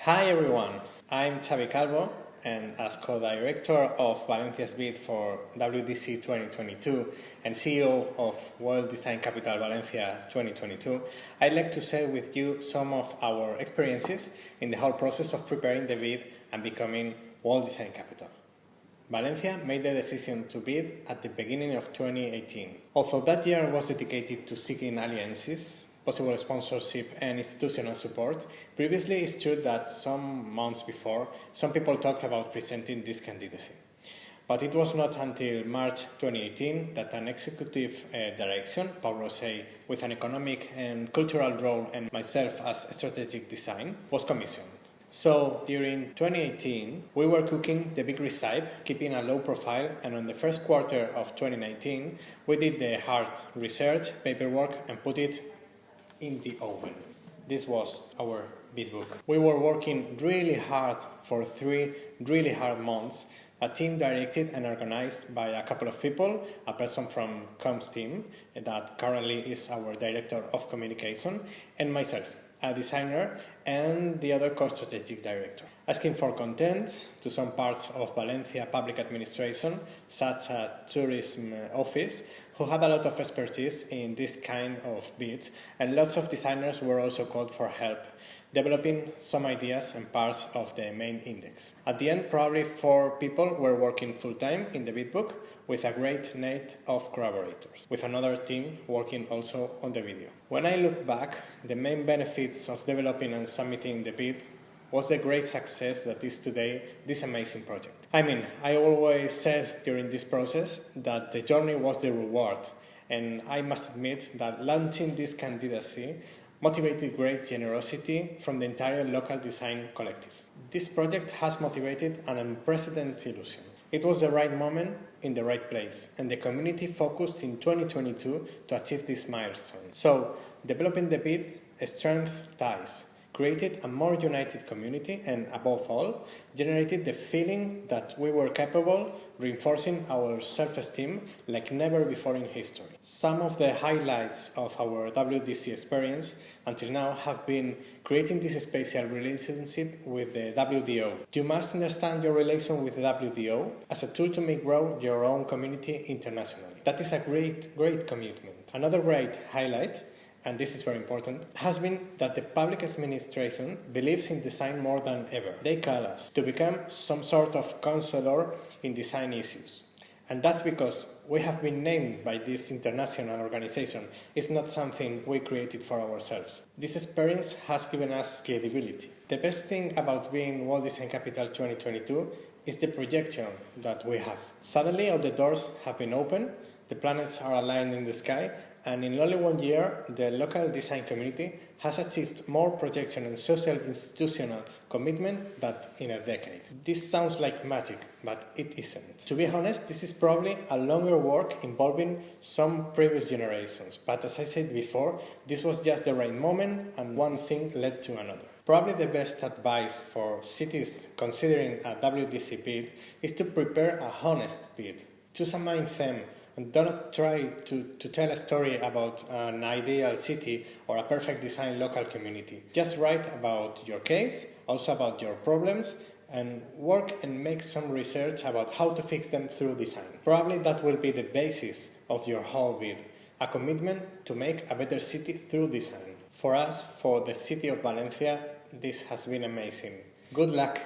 Hi everyone, I'm Xavi Calvo, and as co-director of Valencia's bid for WDC 2022 and CEO of World Design Capital Valencia 2022, I'd like to share with you some of our experiences in the whole process of preparing the bid and becoming World Design Capital. Valencia made the decision to bid at the beginning of 2018. Although that year was dedicated to seeking alliances, possible sponsorship and institutional support, previously it's true that some months before, some people talked about presenting this candidacy. But it was not until March 2018 that an executive direction, Paul Rosé, with an economic and cultural role, and myself as strategic design, was commissioned. So during 2018, we were cooking the big recipe, keeping a low profile, and on the first quarter of 2019, we did the hard research, paperwork, and put it in the oven. This was our bid book. We were working really hard for 3 really hard months, a team directed and organized by a couple of people, a person from comms team that currently is our director of communication, and myself, a designer, and the other co-strategic director. Asking for content to some parts of Valencia public administration, such as tourism office, who had a lot of expertise in this kind of bids, and lots of designers were also called for help, developing some ideas and parts of the main index. At the end, probably 4 people were working full-time in the bid book, with a great net of collaborators, with another team working also on the video. When I look back, the main benefits of developing and submitting the bid was the great success that is today this amazing project. I always said during this process that the journey was the reward, and I must admit that launching this candidacy motivated great generosity from the entire local design collective. This project has motivated an unprecedented illusion. It was the right moment in the right place, and the community focused in 2022 to achieve this milestone. So, developing the bid strengthened ties, created a more united community, and above all, generated the feeling that we were capable, reinforcing our self-esteem like never before in history. Some of the highlights of our WDC experience until now have been creating this special relationship with the WDO. You must understand your relation with the WDO as a tool to make grow your own community internationally. That is a great commitment. Another great highlight, and this is very important, has been that the public administration believes in design more than ever. They call us to become some sort of counselor in design issues. And that's because we have been named by this international organization. It's not something we created for ourselves. This experience has given us credibility. The best thing about being World Design Capital 2022 is the projection that we have. Suddenly all the doors have been opened, the planets are aligned in the sky, and in only 1 year, the local design community has achieved more projection and social institutional commitment than in a decade. This sounds like magic, but it isn't. To be honest, this is probably a longer work involving some previous generations, but as I said before, this was just the right moment and one thing led to another. Probably the best advice for cities considering a WDC bid is to prepare a honest bid. Choose a main theme, and do not try to tell a story about an ideal city or a perfect design local community. Just write about your case, also about your problems, and work and make some research about how to fix them through design. Probably that will be the basis of your whole bid, a commitment to make a better city through design. For us, for the city of Valencia, this has been amazing. Good luck!